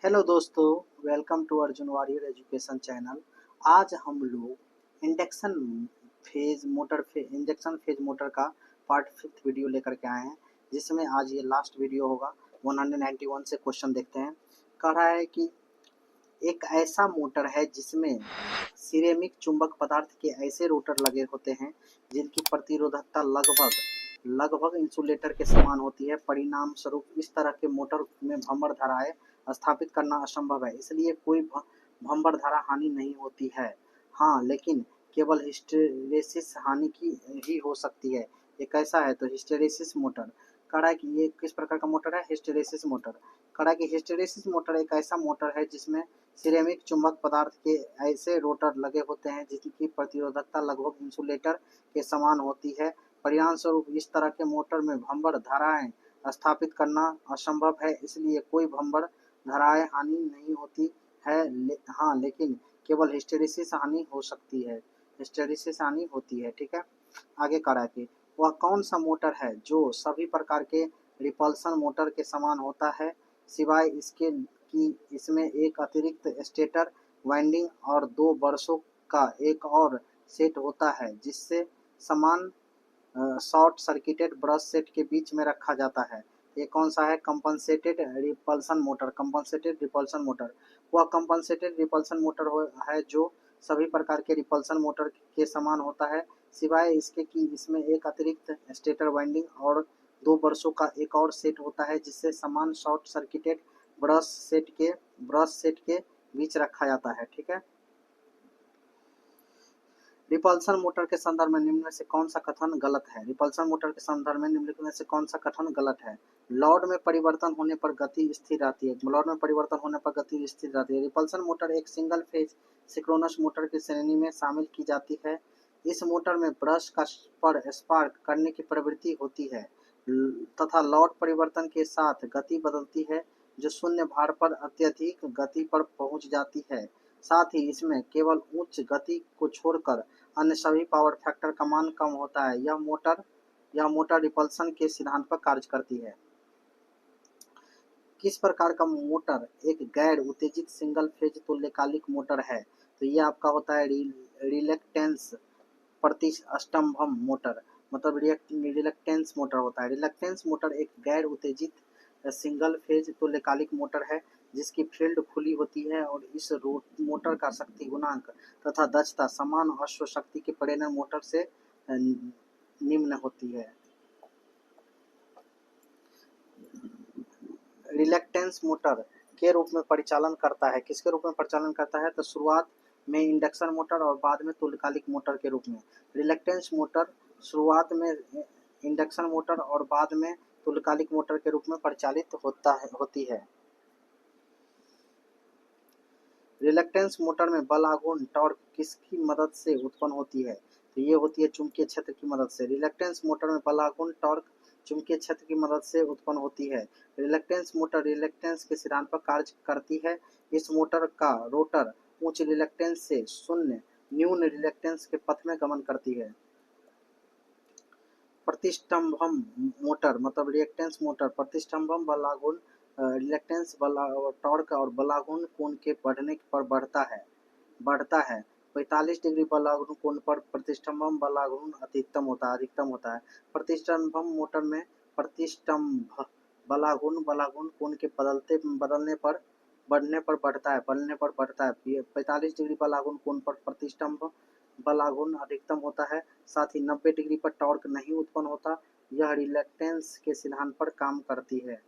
Hello दोस्तों, welcome to Arjun warrior education channel. आज हम लोग इंडक्शन फेज मोटर का पार्ट 5 वीडियो लेकर के आए हैं, जिसमें आज ये लास्ट वीडियो होगा। 191 से क्वेश्चन देखते हैं। कह रहा है कि एक ऐसा मोटर है जिसमें सिरेमिक चुंबक पदार्थ के ऐसे रोटर लगे होते हैं जिनकी प्रतिरोधकता लगभग इंसुलेटर के समान होती है। परिणाम स्वरूप इस तरह के मोटर में भंवर धाराएं स्थापित करना असंभव है, इसलिए कोई भंवर धारा हानि नहीं होती है। हाँ, लेकिन केवल हिस्टैरिसीस हानि की ही हो सकती है। ये कैसा है? तो हिस्टैरिसीस मोटर। कह रहा है कि ये किस प्रकार का मोटर है? Hysteresis motor. कह रहा है कि हिस्टैरिसीस मोटर एक ऐसा मोटर है जिसमें सिरेमिक चुंबक पदार्थ के ऐसे रोटर लगे होते हैं जिनकी प्रतिरोधकता लगभग इंसुलेटर के समान होती है। परिणाम स्वरूप इस तरह के मोटर में भंवर धाराएं स्थापित करना असंभव है, इसलिए कोई भंवर धाराएं हानि नहीं होती है। हाँ, लेकिन केवल हिस्टैरिसीस हानि हो सकती है। हिस्टैरिसीस हानि होती है। ठीक है, आगे कह रहा है कि वह कौन सा मोटर है जो सभी प्रकार के रिपल्सन मोटर के समान होता है, सिवाय इसके कि इसमें एक अतिरिक्त स्टेटर वाइंडिंग और दो ब्रशों का एक और सेट होता है, जिससे समान शॉर्ट सर्किटेड ब्रश सेट के बीच में रखा जाता है। ये कौन सा है? Compensated repulsion motor. Compensated repulsion motor वह कंपनसेटेड रिपल्सन मोटर है जो सभी प्रकार के रिपल्सन मोटर के समान होता है, सिवाय इसके कि इसमें एक अतिरिक्त स्टेटर वाइंडिंग और दो ब्रशों का एक और सेट होता है, जिससे समान शॉर्ट सर्किटेड ब्रश सेट के बीच रखा जाता है। ठीक है, रिपल्सन मोटर के संदर्भ में निम्न में से कौन सा कथन गलत है? रिपल्सन मोटर के संदर्भ में निम्नलिखित में से कौन सा कथन गलत है? लोड में परिवर्तन होने पर गति स्थिर रहती है। लोड में परिवर्तन होने पर गति स्थिर रहती है। रिपल्सन मोटर एक सिंगल फेज सिंक्रोनस मोटर की श्रेणी में शामिल की जाती है। इस मोटर में ब्रश का पर स्पार्क करने की प्रवृत्ति होती है तथा लोड परिवर्तन के साथ गति बदलती है, जो शून्य भार पर अत्यधिक गति पर पहुंच जाती है। साथ ही इसमें केवल उच्च गति को छोड़कर अन्य सभी पावर फैक्टर का मान कम होता है। यह मोटर रिपल्सन के सिद्धांत पर कार्य करती है। किस प्रकार का मोटर एक गैर उत्तेजित सिंगल फेज तुल्यकालिक मोटर है? तो ये आपका होता है रिलेक्टेंस प्रतिष्ठम्भम मोटर। मतलब रिलक्टेंस मोटर होता है। रिलक्टेंस मोटर एक गैर उत्तेजित सिंगल फेज तुल्यकालिक मोटर है जिसकी फील्ड खुली होती है और इस मोटर का शक्ति गुणांक तथा दक्षता समान अश्व शक्ति के प्रेरण मोटर से निम्न होती है। रिलक्टेंस मोटर के रूप में परिचालन करता है। किसके रूप में परिचालन करता है? तो शुरुआत में इंडक्शन मोटर और बाद में तुल्यकालिक मोटर के रूप में। रिलक्टेंस मोटर शुरुआत में इंडक्शन मोटर और बाद में तुल्यकालिक मोटर के रूप में परिचालित होती है। रिलक्टेंस मोटर में बल आघूर्ण टॉर्क किसकी मदद से उत्पन्न होती है? तो ये होती है चुंबकीय क्षेत्र की मदद से। रिलक्टेंस मोटर में बल आघूर्ण टॉर्क चुंबकीय क्षेत्र की मदद से उत्पन्न होती है। रिलक्टेंस मोटर रिलक्टेंस के सिद्धांत पर कार्य करती है। इस मोटर का रोटर उच्च रिलक्टेंस से शून्य न्यून रिलक्टेंस के पथ में गमन करती है। प्रतिष्ठम्भम मोटर मतलब रिएक्टेंस मोटर प्रतिष्ठम्भम बल आघूर्ण रिलक्टेंस टॉर्क और बलाघूर्ण कोण के बढ़ने पर बढ़ता है। 45 डिग्री बलाघूर्ण कोण पर प्रतिष्ठम्भम बलाघूर्ण अधिकतम होता है। प्रतिष्ठम्भम मोटर में प्रतिष्ठम्भ बलाघूर्ण कोण के बढ़ने पर बढ़ता है। 45 डिग्री बलाघूर्ण कोण पर प्रतिष्ठम्भ बलाघूर्ण अधिकतम होता है। साथ ही 90 डिग्री पर टॉर्क नहीं उत्पन्न होता। यह रिलक्टेंस के सिद्धांत पर काम करती है।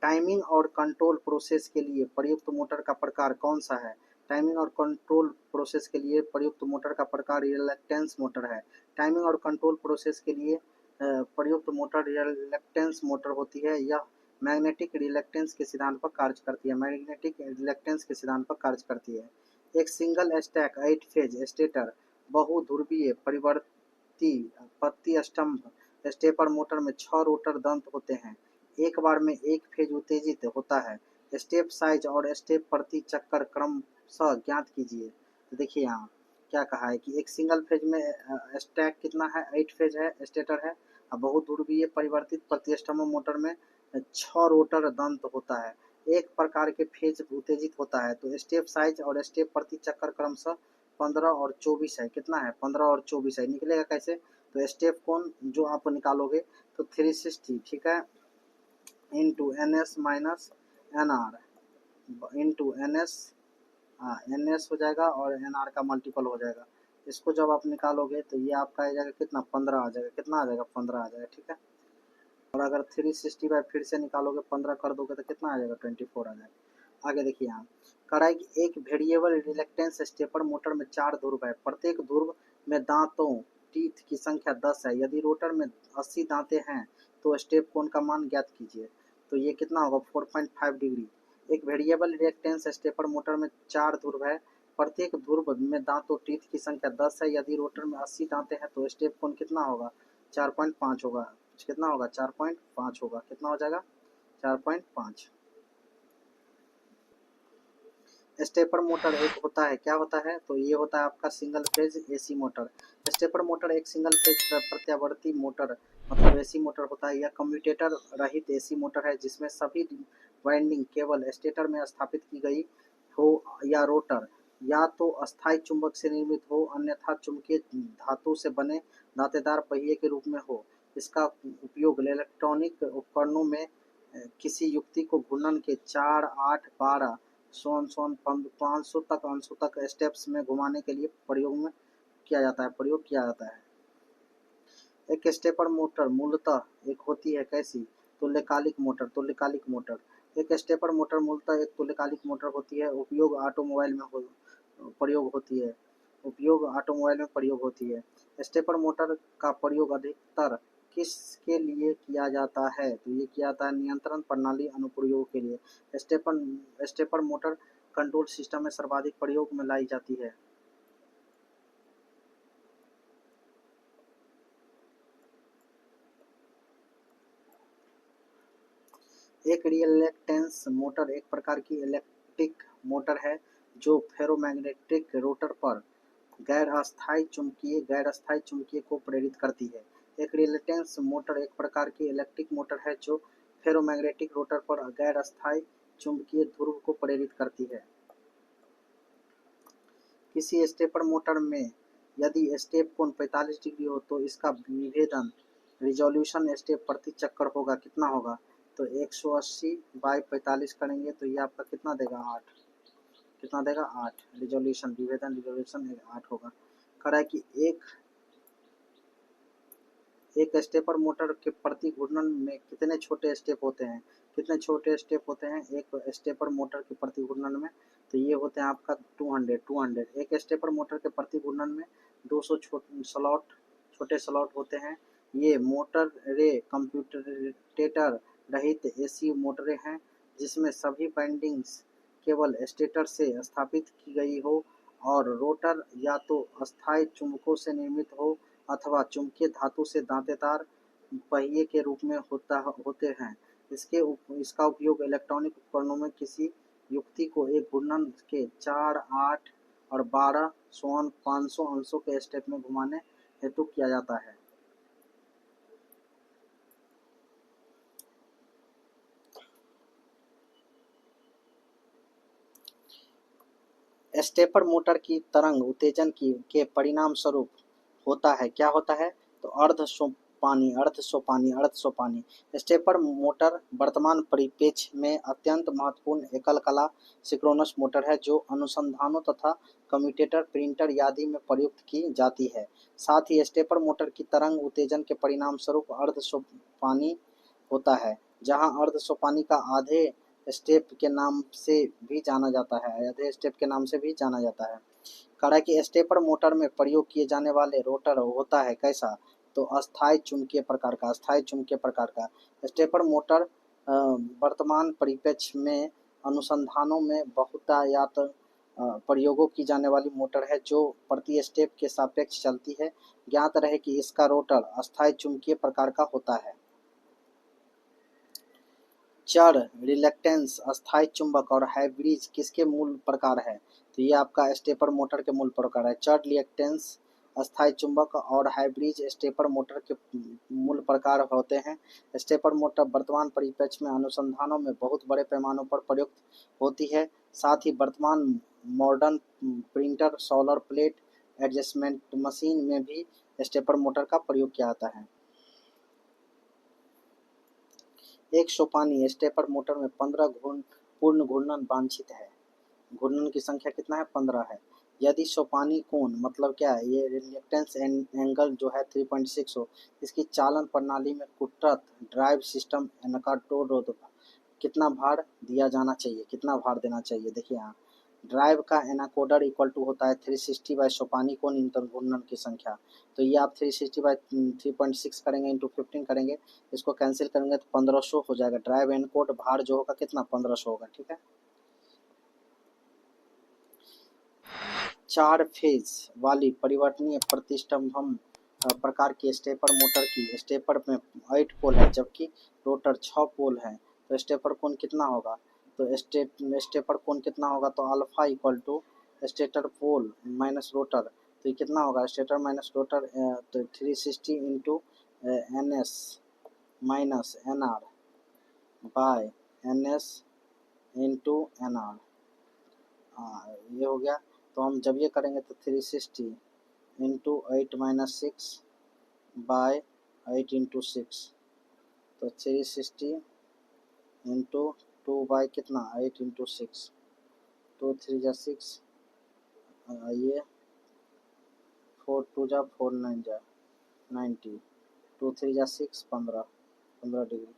टाइमिंग और कंट्रोल प्रोसेस के लिए प्रयुक्त मोटर का प्रकार कौन सा है? टाइमिंग और कंट्रोल प्रोसेस के लिए प्रयुक्त मोटर का प्रकार रिलक्टेंस मोटर है। टाइमिंग और कंट्रोल प्रोसेस के लिए प्रयुक्त मोटर रिलक्टेंस मोटर होती है। यह मैग्नेटिक रिलक्टेंस के सिद्धांत पर कार्य करती है। मैग्नेटिक रिलक्टेंस के सिद्धांत पर कार्य करती है। एक सिंगल स्टैक 8 फेज स्टेटर बहुध्रुवीय परिवर्ती पत्ती स्तंभ स्टेपर मोटर में 6 रोटर दंत होते हैं। एक बार में एक फेज उत्तेजित होता है। स्टेप साइज और स्टेप प्रति चक्कर क्रमशः ज्ञात कीजिए। तो देखिए यहाँ क्या कहा है कि एक सिंगल फेज में स्टैक कितना है, 8 फेज है, स्टेटर है। अब बहुत ध्रुवीय परिवर्तित प्रतिष्ठम्भ मोटर में 6 रोटर दंत होता है, एक प्रकार के फेज उत्तेजित होता है। तो स्टेप साइज और स्टेप प्रति चक्कर क्रमशः 15 और 24 है। कितना है, 15 और 24 है। निकलेगा कैसे, तो स्टेप कोण जो आप निकालोगे तो 360, ठीक है, into N S minus N R into N S, N S हो जाएगा और एन आर का मल्टीपल हो जाएगा। इसको जब आप निकालोगे तो ये आपका आ जाएगा कितना, 15 आ जाएगा। कितना आ जाएगा, 15 आ जाएगा, ठीक है। और अगर 360 फिर से निकालोगे, 15 कर दोगे तो कितना आ जाएगा, 24 आ जाएगा। आगे देखिए यहाँ कढ़ाई की एक वेरिएबल रिलेक्टेंस स्टेपर मोटर में 4 ध्रुव है, प्रत्येक ध्रुव में दांतों टीथ की संख्या 10 है। यदि रोटर में 80 दांतें हैं तो स्टेप कोण का मान ज्ञात कीजिए। तो ये कितना होगा, 4.5 डिग्री। एक वेरिएबल रिएक्टेंस स्टेपर मोटर में 4 ध्रुव है, प्रत्येक ध्रुव में दांतों टीथ की संख्या 10 है। यदि रोटर में 80 दांतें हैं तो स्टेप कोण कितना होगा, 4.5 होगा। कितना होगा, 4.5 होगा। कितना हो जाएगा, 4.5। स्टेपर मोटर एक होता है, क्या होता है, तो ये होता है आपका single phase AC motor. Stepper motor एक सिंगल फेज प्रत्यावर्ती मोटर मतलब एसी मोटर होता है। यह कम्यूटेटर रहित एसी मोटर है जिसमें सभी वाइंडिंग केवल स्टेटर में स्थापित की गई हो या रोटर या तो अस्थायी चुंबक से निर्मित हो अन्यथा चुंबकीय धातु से बने दांतेदार पहिए के रूप में हो। इसका उपयोग इलेक्ट्रॉनिक उपकरणों में किसी युक्ति को घूर्णन के 4, 8, 12 सोन 500 तक अंशों तक स्टेप्स में घुमाने के लिए प्रयोग किया जाता है। एक स्टेपर मोटर मूलतः एक होती है कैसी, तुल्यकालिक मोटर। एक स्टेपर मोटर मूलतः एक तुल्यकालिक मोटर होती है। उपयोग ऑटोमोबाइल में प्रयोग होती है। स्टेपर मोटर का प्रयोग अधिकतर किसके लिए किया जाता है, तो ये किया जाता है नियंत्रण प्रणाली अनुप्रयोग के लिए। स्टेपर मोटर कंट्रोल सिस्टम में सर्वाधिक प्रयोग में लाई जाती है। एक रिएक्टेंस मोटर एक प्रकार की इलेक्ट्रिक मोटर है जो फेरोमैग्नेटिक रोटर पर गैर अस्थायी चुंबकीय को प्रेरित करती है। एक रिएक्टेंस मोटर एक प्रकार की इलेक्ट्रिक मोटर है जो फेरोमैग्नेटिक रोटर पर गैर अस्थायी चुंबकीय ध्रुव को प्रेरित करती है। किसी स्टेपर मोटर में यदि स्टेप कोण 45 डिग्री हो तो इसका विभेदन रिजोल्यूशन स्टेप प्रति चक्कर होगा। कितना होगा, तो 180 बाई 45 करेंगे तो ये आपका कितना देगा, 8। कितना देगा, 8। रिजोल्यूशन 8 होगा। करा कि एक स्टेपर मोटर के प्रति घूर्णन में कितने छोटे स्टेप होते हैं, एक स्टेपर मोटर के प्रति घूर्णन में, तो ये होते हैं आपका 200। एक स्टेपर मोटर के प्रति घूर्णन में 200 छोटे स्लॉट होते हैं। ये मोटर रे कंप्यूटेटर रहित एसी मोटरें हैं जिसमें सभी वाइंडिंग्स केवल स्टेटर से स्थापित की गई हो और रोटर या तो अस्थायी चुंबकों से निर्मित हो अथवा चुंबकीय धातु से दांतेदार पहिए के रूप में होते हैं। इसका उपयोग इलेक्ट्रॉनिक उपकरणों में किसी युक्ति को एक घूर्णन के 4, 8 और 12 500 अंशों के स्टेप में घुमाने हेतु किया जाता है। स्टेपर मोटर की तरंग उत्तेजन के परिणाम स्वरूप होता है, क्या होता है, तो अर्ध सोपानी। स्टेपर मोटर वर्तमान परिप्रेक्ष्य में अत्यंत महत्वपूर्ण एकल कला सिंक्रोनस मोटर है जो अनुसंधानों तथा कम्यूटेटर प्रिंटर आदि में प्रयुक्त की जाती है। साथ ही स्टेपर मोटर की तरंग उत्तेजन के परिणाम स्वरूप अर्ध सोपानी होता है, जहां अर्ध सोपानी का आधे स्टेप के नाम से भी जाना जाता है। कड़ा की स्टेपर मोटर में प्रयोग किए जाने वाले रोटर होता है कैसा, तो अस्थायी चुंबकीय प्रकार का। स्टेपर मोटर वर्तमान परिप्रेक्ष्य में अनुसंधानों में बहुतायत प्रयोगों की जाने वाली मोटर है जो प्रति स्टेप के सापेक्ष चलती है। ज्ञात रहे कि इसका रोटर अस्थायी चुंबकीय प्रकार का होता है। चर, रिलक्टेंस, अस्थायी चुंबक और हाइब्रिड किसके मूल प्रकार है, तो तो ये आपका स्टेपर मोटर के मूल प्रकार है। चर रिएक्टेंस, अस्थायी चुंबक और हाइब्रिड स्टेपर मोटर के मूल प्रकार होते हैं। स्टेपर मोटर वर्तमान परिप्रेक्ष्य में अनुसंधानों में बहुत बड़े पैमानों पर प्रयुक्त होती है। साथ ही वर्तमान modern printer, solar plate adjustment machine में भी स्टेपर मोटर का प्रयोग किया जाता है। एक सोपानी स्टेपर मोटर में 15 पूर्ण घूर्णन वांछित है। घूर्णन की संख्या कितना है? 15 है। यदि सोपानी कोण मतलब क्या है, ये रिएक्टेंस एंगल जो है 3.6 हो, इसकी चालन प्रणाली में कुट्रत ड्राइव सिस्टम एनकाटोरोड कितना भार दिया जाना चाहिए, कितना भार देना चाहिए। देखिए यहाँ ड्राइव का एनाकोडर इक्वल टू होता है 360 बाई सोपानी कोण इंटर घूर्णन की संख्या। तो ये आप 360 बाई 3.6 करेंगे इंटू 15 करेंगे, इसको कैंसिल करेंगे तो 1500 हो जाएगा। ड्राइव एनकोड भार जो होगा कितना? 1500 होगा। ठीक है। 4 फेज वाली परिवर्तनीय प्रतिष्ठम्भम प्रकार की स्टेपर मोटर की स्टेपर में 8 पोल है जबकि रोटर 6 पोल है, तो स्टेपर कोण कितना होगा? तो स्टेपर कोण कितना होगा? तो alpha equal to stator pole minus rotor, तो ये कितना होगा? स्टेटर माइनस रोटर, तो 360 into N S minus N R by N S into N R. ये हो गया। तो हम जब ये करेंगे तो 360 इंटू 8 माइनस 6 बाय 8 इंटू 6, तो 360 इंटू 2 बाय कितना? 8 इंटू 6, 2 3 जा 6, ये 4 2 जा 4 9 जा 90, 2 3 जा 6 15 डिग्री।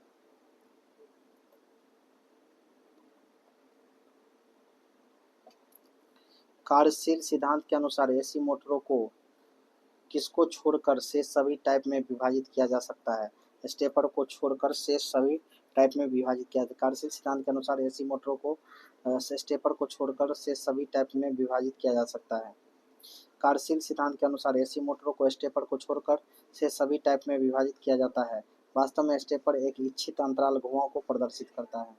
कार्यशील सिद्धांत के अनुसार एसी मोटरों को किसको छोड़कर शेष सभी टाइप में विभाजित किया जा सकता है? स्टेपर को छोड़कर शेष सभी टाइप में विभाजित किया जाता है। कार्यशील सिद्धांत के अनुसार एसी मोटरों को स्टेपर को छोड़कर शेष सभी टाइप में विभाजित किया जा सकता है। कार्यशील सिद्धांत के अनुसार एसी मोटरों को स्टेपर को छोड़कर शेष सभी टाइप में विभाजित किया जाता है। वास्तव में स्टेपर एक इच्छित अंतराल घुमाव को प्रदर्शित करता है।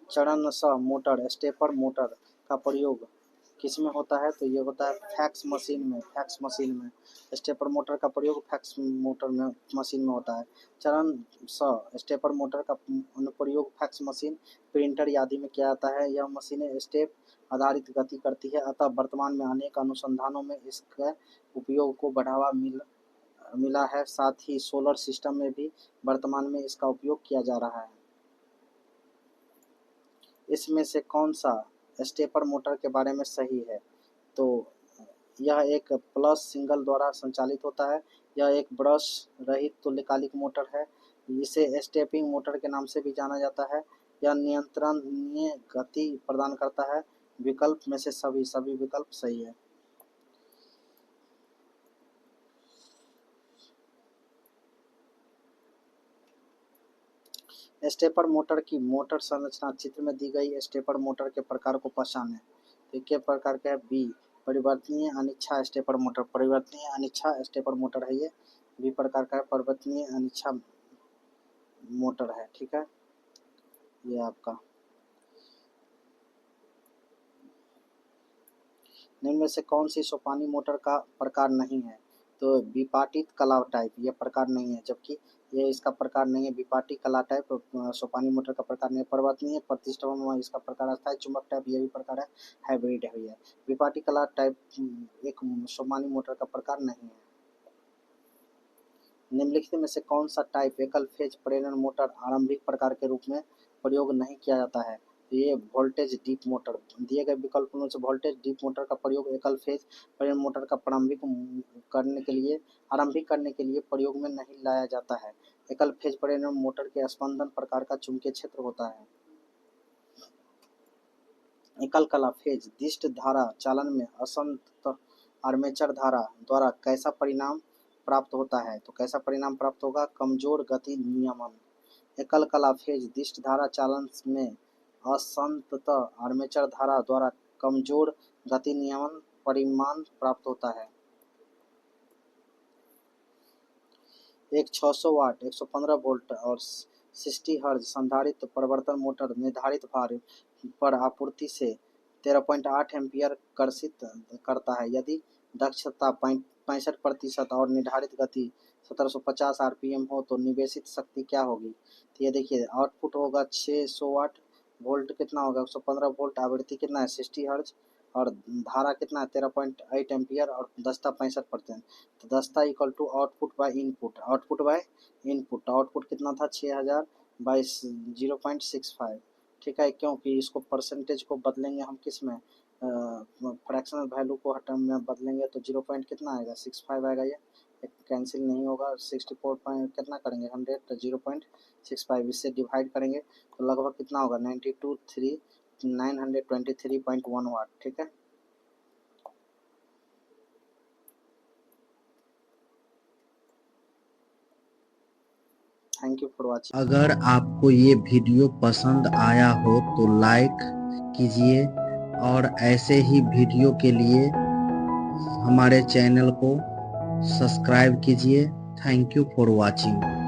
चरण स मोटर स्टेपर मोटर का प्रयोग किसमें होता है? तो ये होता है फैक्स मशीन में। फैक्स मशीन में स्टेपर मोटर का प्रयोग फैक्स मोटर में मशीन में होता है। चरण स स्टेपर मोटर का अनुप्रयोग फैक्स मशीन, प्रिंटर आदि में किया जाता है। यह मशीनें स्टेप आधारित गति करती है, अतः वर्तमान में अनेक अनुसंधानों में इसके उपयोग को बढ़ावा मिला है। साथ ही सोलर सिस्टम में भी वर्तमान में इसका उपयोग किया जा रहा है। इसमें से कौन सा स्टेपर मोटर के बारे में सही है? तो यह एक प्लस सिंगल द्वारा संचालित होता है। यह एक ब्रश रहित तुल्यकालिक मोटर है। इसे स्टेपिंग मोटर के नाम से भी जाना जाता है। यह नियंत्रणीय गति प्रदान करता है। विकल्प में से सभी विकल्प सही है। स्टेपर मोटर की मोटर संरचना चित्र में दी गई स्टेपर मोटर के प्रकार को पहचानें। तो के प्रकार का है? बी परिवर्तनीय अनिच्छा स्टेपर मोटर। परिवर्तनीय अनिच्छा स्टेपर मोटर है ये। बी प्रकार का है परिवर्तनीय अनिच्छा मोटर है। ठीक है, ये आपका। निम्न में से कौन सी सोपानी मोटर का प्रकार नहीं है? तो विपाटित कला टाइप ये प्रकार नहीं है, जबकि ये इसका प्रकार नहीं है। विपाटी कला टाइप सोपानी मोटर का प्रकार नहीं है। परिवर्तनीय प्रतिष्ठा इसका प्रकार। अस्थायी चुंबक टाइप ये भी प्रकार है। हाइब्रिड है ये। विपाटी कला टाइप एक सोपानी मोटर का प्रकार नहीं है। निम्नलिखित में से कौन सा टाइप एकल फेज प्रेरण मोटर आरंभिक प्रकार के रूप में प्रयोग नहीं किया जाता है? ये वोल्टेज डीप मोटर। दिए गए विकल्पों में से वोल्टेज डीप मोटर का प्रयोग एकल फेज प्रेरण मोटर का आरंभिक करने के लिए प्रयोग में नहीं लाया जाता है। एकल फेज प्रेरण मोटर के स्पंदन प्रकार का चुंबकीय क्षेत्र होता है। एकल कला फेज दिष्ट धारा चालन में असंत आर्मेचर धारा द्वारा कैसा परिणाम प्राप्त होता है? तो कैसा परिणाम प्राप्त होगा? कमजोर गति नियमन। एकल कला फेज दिष्ट धारा चालन में असंतत आर्मेचर धारा द्वारा कमजोर गति नियमन परिणाम प्राप्त होता है। एक 600 वाट 115 वोल्ट और 60 हर्ट्ज संधारित्र परिवर्तन मोटर निर्धारित भार पर आपूर्ति से 13.8 एम्पियर कर्षित करता है। यदि दक्षता 65% और निर्धारित गति 1750 आरपीएम हो तो निवेशित शक्ति क्या होगी? तो ये देखिए आउटपुट होगा 600 वाट, वोल्ट कितना होगा 115 वोल्ट, आवृत्ति कितना है 60 हर्ज, और धारा कितना है 13.8 एम्पियर और दक्षता 65%। तो दक्षता equal to output by input, output कितना था 6000 बाई 0.65। ठीक है, क्योंकि इसको परसेंटेज को बदलेंगे हम किस में, फ्रैक्शनल वैल्यू को हटम में बदलेंगे तो 0 पॉइंट कितना आएगा 65 आएगा। ये कैंसिल नहीं होगा, 64 पॉइंट कितना करेंगे 100 तो 0.65 इससे डिवाइड करेंगे तो लगभग कितना होगा 923.1 वाट। ठीक है, थैंक यू फॉर वॉचिंग। अगर आपको ये वीडियो पसंद आया हो तो लाइक कीजिए और ऐसे ही वीडियो के लिए हमारे चैनल को सब्सक्राइब कीजिए। Thank you for watching.